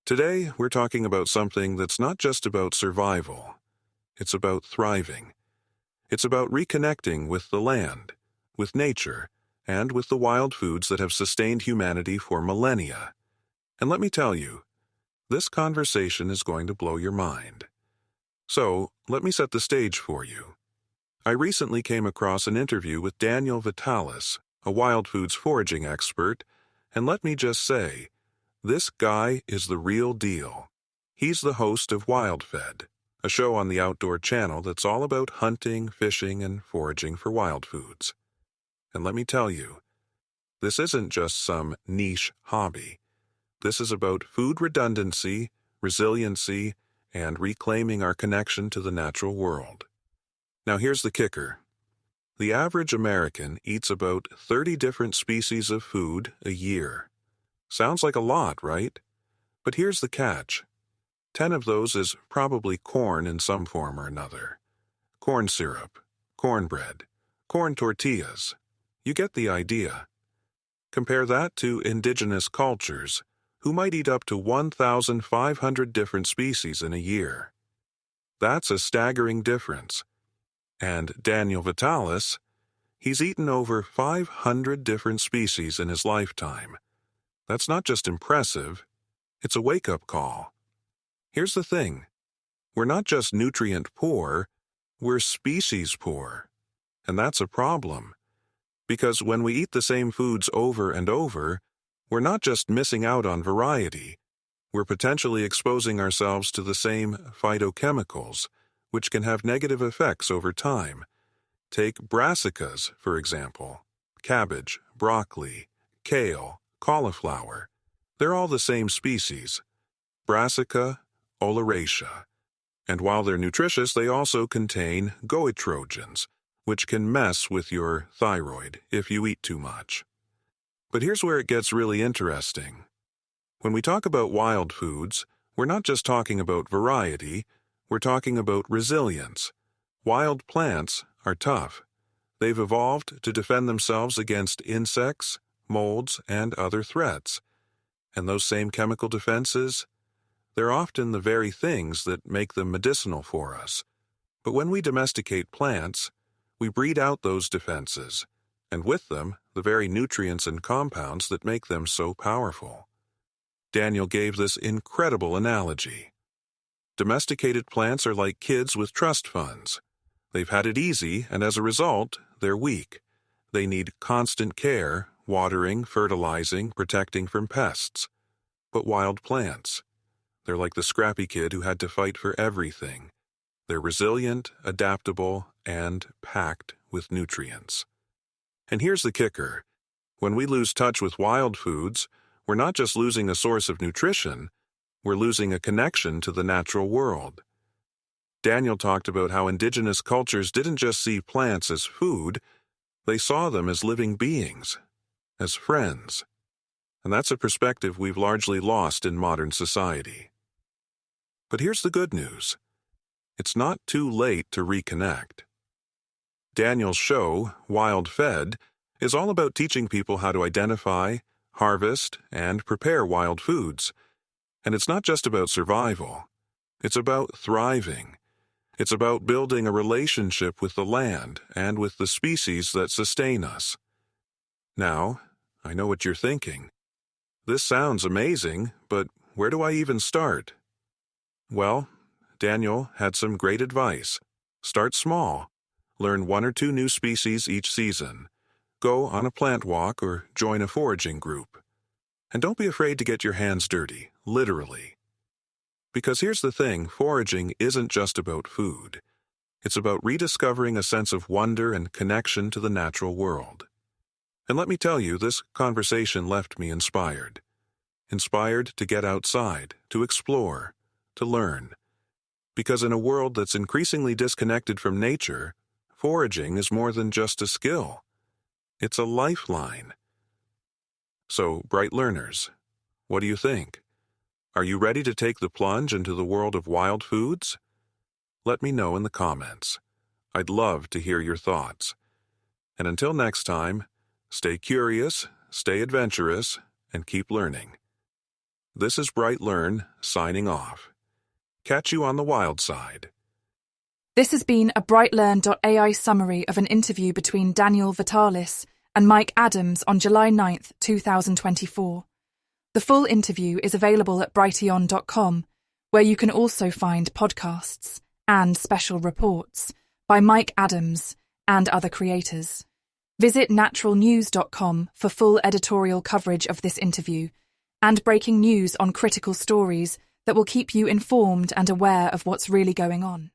Today, we're talking about something that's not just about survival. It's about thriving. It's about reconnecting with the land, with nature, and with the wild foods that have sustained humanity for millennia. And let me tell you, this conversation is going to blow your mind. So, let me set the stage for you. I recently came across an interview with Daniel Vitalis, a wild foods foraging expert, and let me just say, this guy is the real deal. He's the host of WildFed, a show on the Outdoor Channel that's all about hunting, fishing, and foraging for wild foods. And let me tell you, this isn't just some niche hobby. This is about food redundancy, resiliency, and reclaiming our connection to the natural world. Now here's the kicker. The average American eats about 30 different species of food a year. Sounds like a lot, right? But here's the catch. 10 of those is probably corn in some form or another. Corn syrup, cornbread, corn tortillas. You get the idea. Compare that to indigenous cultures, who might eat up to 1,500 different species in a year. That's a staggering difference. And Daniel Vitalis, he's eaten over 500 different species in his lifetime. That's not just impressive, it's a wake-up call. Here's the thing. We're not just nutrient poor, we're species poor. And that's a problem. Because when we eat the same foods over and over, we're not just missing out on variety, we're potentially exposing ourselves to the same phytochemicals, which can have negative effects over time. Take brassicas, for example. Cabbage, broccoli, kale, cauliflower. They're all the same species. Brassica oleracea. And while they're nutritious, they also contain goitrogens, which can mess with your thyroid if you eat too much. But here's where it gets really interesting. When we talk about wild foods, we're not just talking about variety, we're talking about resilience. Wild plants are tough. They've evolved to defend themselves against insects, molds, and other threats. And those same chemical defenses, they're often the very things that make them medicinal for us. But when we domesticate plants, we breed out those defenses, and with them, the very nutrients and compounds that make them so powerful. Daniel gave this incredible analogy. Domesticated plants are like kids with trust funds. They've had it easy, and as a result, they're weak. They need constant care, watering, fertilizing, protecting from pests. But wild plants, they're like the scrappy kid who had to fight for everything. They're resilient, adaptable, and packed with nutrients. And here's the kicker. When we lose touch with wild foods, we're not just losing a source of nutrition, we're losing a connection to the natural world. Daniel talked about how indigenous cultures didn't just see plants as food, they saw them as living beings, as friends. And that's a perspective we've largely lost in modern society. But here's the good news. It's not too late to reconnect. Daniel's show, WildFed, is all about teaching people how to identify, harvest, and prepare wild foods. And it's not just about survival. It's about thriving. It's about building a relationship with the land and with the species that sustain us. Now, I know what you're thinking. This sounds amazing, but where do I even start? Well, Daniel had some great advice. Start small. Learn 1 or 2 new species each season. Go on a plant walk or join a foraging group. And don't be afraid to get your hands dirty, literally. Because here's the thing, foraging isn't just about food. It's about rediscovering a sense of wonder and connection to the natural world. And let me tell you, this conversation left me inspired. Inspired to get outside, to explore, to learn. Because in a world that's increasingly disconnected from nature, foraging is more than just a skill. It's a lifeline. So, Bright Learners, what do you think? Are you ready to take the plunge into the world of wild foods? Let me know in the comments. I'd love to hear your thoughts. And until next time, stay curious, stay adventurous, and keep learning. This is BrightLearn, signing off. Catch you on the wild side. This has been a BrightLearn.ai summary of an interview between Daniel Vitalis and Mike Adams on July 9th, 2024. The full interview is available at brighteon.com, where you can also find podcasts and special reports by Mike Adams and other creators. Visit naturalnews.com for full editorial coverage of this interview and breaking news on critical stories that will keep you informed and aware of what's really going on.